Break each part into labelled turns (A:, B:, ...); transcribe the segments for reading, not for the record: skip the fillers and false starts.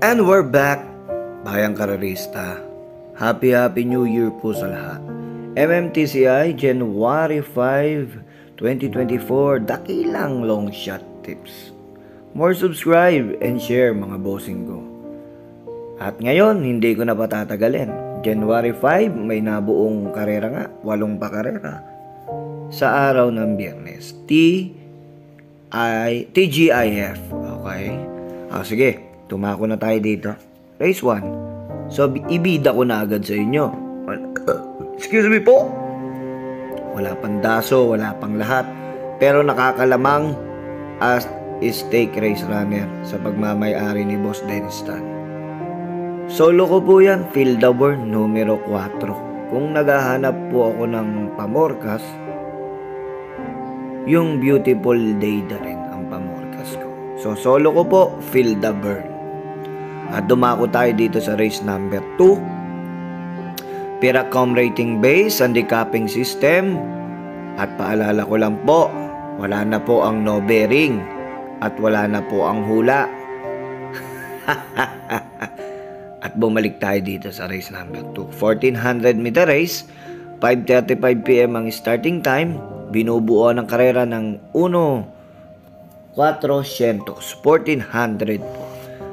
A: And we're back, Bayang Karerista. Happy New Year po sa lahat. MMTCI January 5, 2024, dakilang long shot tips. More subscribe and share mga bossing ko. At ngayon, hindi ko na patatagalin. January 5, may nabuong karera nga, 8 pa karera. Sa araw ng Biyernes, TGIF. Okay? Sige, tumako na tayo dito. Race 1. So, ibida ko na agad sa inyo. Excuse me po. Wala pang daso, wala pang lahat. Pero nakakalamang as stake race runner sa pagmamay-ari ni Boss Dennis Tan. Solo ko po yan, Field Award numero 4. Kung naghahanap po ako ng pamorkas, yung Beautiful Day na rin ang pamorkas ko. So, solo ko po, Feel the Burn. At dumako tayo dito sa race number 2. Piracom rating base, handicapping system. At paalala ko lang po, wala na po ang no bearing. At wala na po ang hula. At bumalik tayo dito sa race number 2. 1400 meter race, 5:35 PM ang starting time. Binubuo ng karera ng 1,400, 1400 po.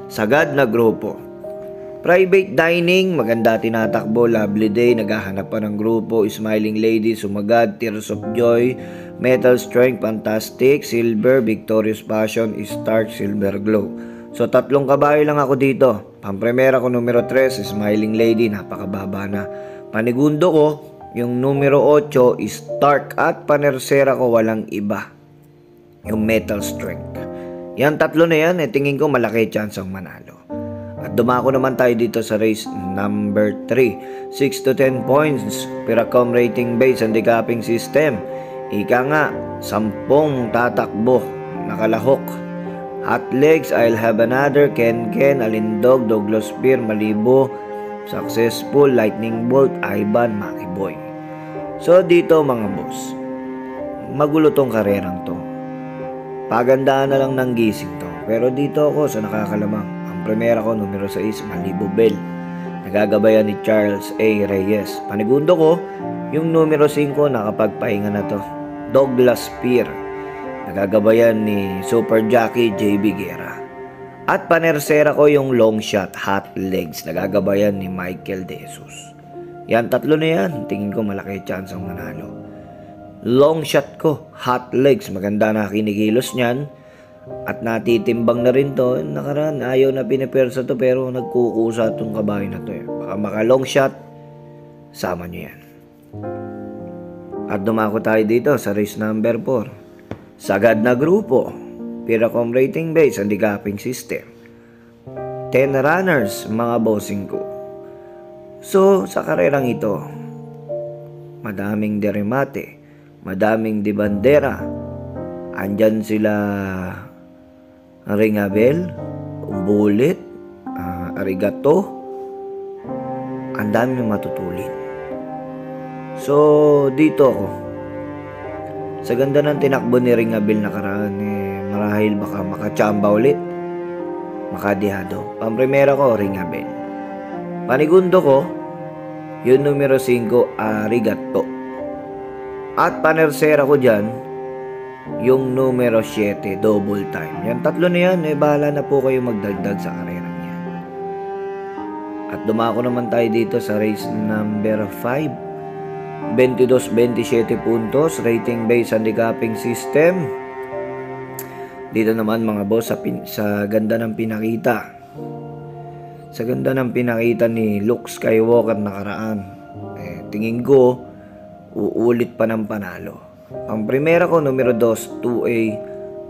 A: Sagad na grupo. Private dining, maganda tinatakbo, lovely day, naghahanap pa ng grupo, smiling lady, sumagad, tears of joy, metal strength, fantastic, silver, victorious passion, start, silver glow. So 3 kabayo lang ako dito. Pampremera ko numero 3, smiling lady, napakababa na. Panigundo ko, yung numero 8 is Stark at panersera ko walang iba. Yung metal strength. Yan 3 na yan, tingin ko malaki chance ang manalo. At dumako naman tayo dito sa race number 3. 6 to 10 points. Piracom rating base, handicapping system. Ika nga, 10 tatakbo. Nakalahok. Hot legs, I'll have another. Ken, Alindog, Douglas Spear, Malibo, Successful, Lightning Bolt, Ivan, Maki Boy. So dito mga boss, magulo tong karerang to. Pagandaan na lang ng gising to. Pero dito ako sa nakakalamang. Ang primera ko numero 6, Malibo Bell. Nagagabayan ni Charles A. Reyes. Panigundo ko, yung numero 5 nakapagpahinga na to, Douglas Spear. Nagagabayan ni Super Jockey JB Guerra. At panersera ko yung long shot, Hot Legs. Nagagabayan ni Michael De Jesus. Yan 3 na yan. Tingin ko malaki chance ang manalo. Long shot ko, Hot Legs. Maganda na kinikilos niyan. At natitimbang na rin to. Nakaraan, ayaw na pinipersa to pero nagkukusa itong kabayo na to. Baka maka long shot, sama nyo yan. At dumako tayo dito sa race number 4. Sagad na grupo. Piracom rating base, handicapping system. 10 runners, mga bossing ko. So, sa karerang ito, madaming deremate, madaming di bandera. Andyan sila Ringabel, Bullet, Arigato. Ang daming matutulin. So, dito ako. Sa ganda ng tinakbo ni Ringabel nakaraan, marahil baka makachamba ulit. Makadihado. Pampremera ko, Ringabel. Panigundo ko, yung numero 5, Arigato. At panersera ko dyan, yung numero 7, Double Time. Yan 3 na yan, bahala na po kayo magdagdag sa karerang yan. At dumako naman tayo dito sa race number 5. 22-27 puntos, rating base, handicapping system. Dito naman mga boss, sa ganda ng pinakita. Sa ganda ng pinakita ni Luke Skywalker nakaraan. Tingin ko, uulit pa ng panalo. Ang primera ko, numero 2, 2A,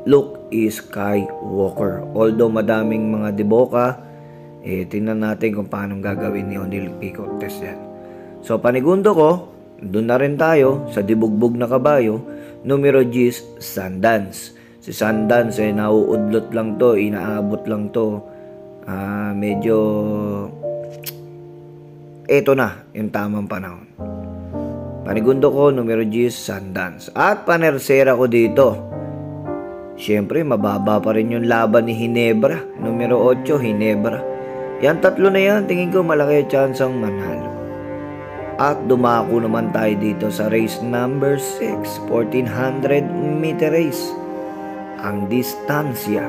A: Luke Skywalker. Although madaming mga deboka, tingnan natin kung paano gagawin ni O'Neal P. Cortez yan. So panigundo ko, doon na rin tayo sa dibugbog na kabayo, numero 10, Sundance. Si Sundance nauudlot lang to, inaabot lang to. Medyo eto na yung tamang panahon. Panigundo ko, numero 10, Sundance. At panersera ko dito, syempre mababa pa rin yung laban ni Ginebra, numero 8, Ginebra. Yan tatlo na yan, tingin ko malaki chance ang manalo. At dumako naman tayo dito sa race number 6, 1400 meter race. Ang distansya.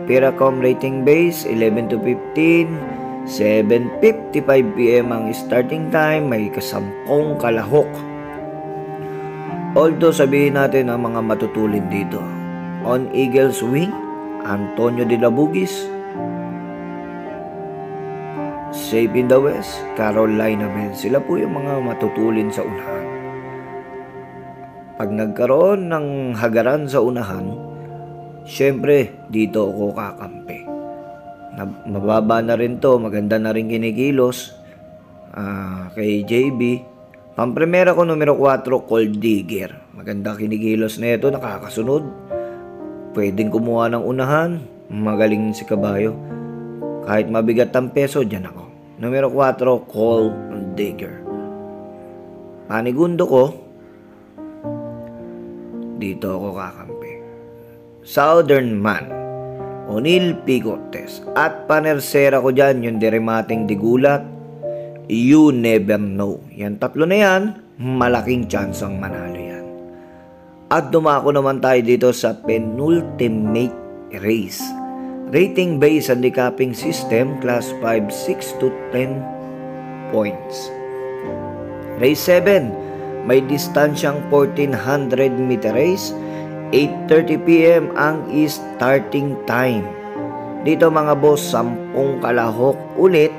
A: Piracom rating base, 11 to 15, 7:55 PM ang starting time, may kasampung kalahok. Although sabihin natin ang mga matutulin dito. On Eagles Wing, Antonio de la Bugis. Safe in the West, Carolina Bell. Sila po yung mga matutulin sa unahan. Pag nagkaroon ng hagaran sa unahan, syempre dito ako kakampi. Mababa na rin to, maganda na rin kinikilos kay JB. Pampremera ko numero 4, Cold Digger. Maganda kinikilos na ito, nakakasunod. Pwedeng kumuha ng unahan, magaling si kabayo. Kahit mabigat ang peso, dyan ako. Numero 4, Cold Digger. Panigundo ko, dito ako kakampi. Southern Man, O'Neal Picotes. At panersera ko dyan, yung Deremating Digulat, You Never Know. Yan tatlo na yan, malaking chance ang manalo yan. At dumako naman tayo dito sa penultimate race. Rating based handicapping system, class 5, 6 to 10 points. Race 7, may distansyang 1400 meter race, 8:30 PM ang starting time. Dito mga boss, 10 kalahok ulit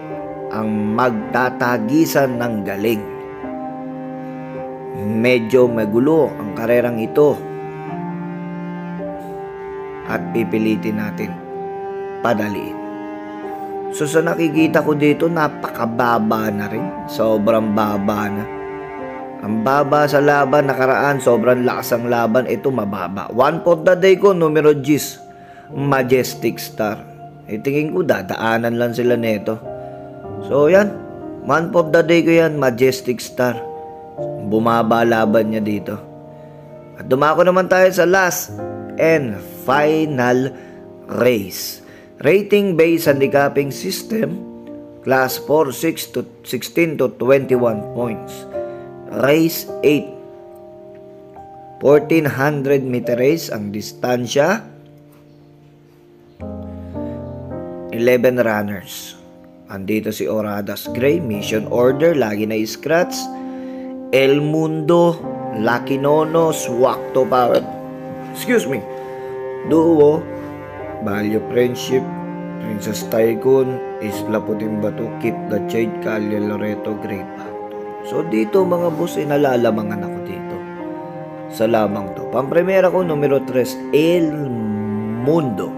A: ang magtatagisan ng galing. Medyo magulo ang karerang ito. At pipilitin natin padaliin. So sa nakikita ko dito, napakababa na rin. Sobrang baba na. Ang baba sa laban nakaraan, sobrang lakas ang laban. Ito mababa. One for the day ko, numero 10, Majestic Star. Tingin ko dadaanan lang sila nito. So yan, one for the day ko yan, Majestic Star. Bumaba laban niya dito. At dumako naman tayo sa last and final race. Rating based handicapping system, class 4, 16 to 21 points. Race 8, 1400 meter race ang distansya, 11 runners. Andito si Oradas Gray, mission order, lagi na scratch. El Mundo, Lucky Nono, Swakto Power, Duo, Value Friendship, Princess Tycoon, Isla Puting Bato, Keep the Shade, Calle Loreto, Great Factor. So dito mga boss, nalalamangan ako dito sa lamang to. Pampremera ko numero 3, El Mundo.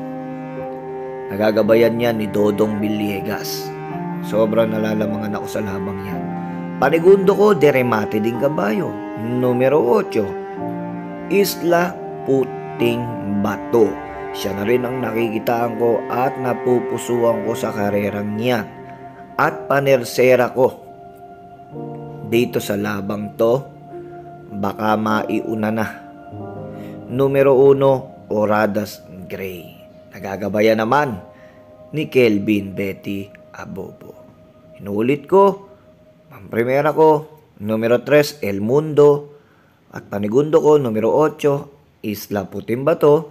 A: Nagagabayan niya ni Dodong Villegas. Sobrang nalalamangan ako sa lamang yan. Panigundo ko, Deremate din Kabayo. Numero 8, Isla Puting Bato. Siya na rin ang nakikitaan ko at napupusuan ko sa karerang niya. At panersera ko dito sa labang to, baka maiuna na. Numero 1, Oradas Gray. Nagagabayan naman ni Kelvin Betty Abobo. Inulit ko, ang primera ko, numero 3, El Mundo. At panigundo ko, numero 8, Isla Puting Bato.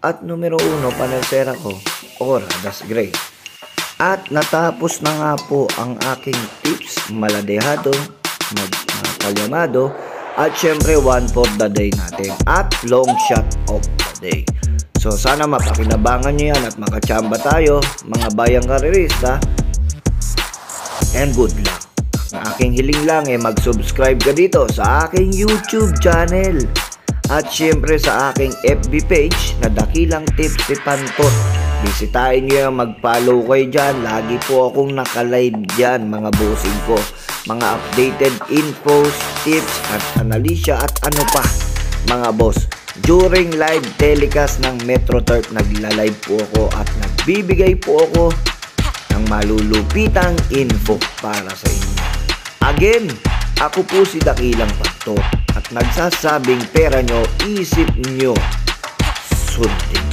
A: At numero 1, panersera ko, Oradas Gray. At natapos na nga po ang aking tips, maladehado, kalyamado, at syempre one for the day natin, at long shot of the day. So sana mapakinabangan nyo yan at makachamba tayo, mga bayang karerista, and good luck. Ang aking hiling lang mag-subscribe ka dito sa aking YouTube channel. At syempre sa aking FB page na Dakilang Tips si Pantot. Bisitahin nyo yung mag-follow kayo dyan. Lagi po akong naka-live dyan mga bossing ko. Mga updated infos, tips at analisya at ano pa mga boss. During live telecast ng Metro Turf, nagla-live po ako at nagbibigay po ako ng malulupitang info para sa inyo. Again, ako po si Dakilang Pantot at nagsasabing pera nyo, isip nyo, sundin.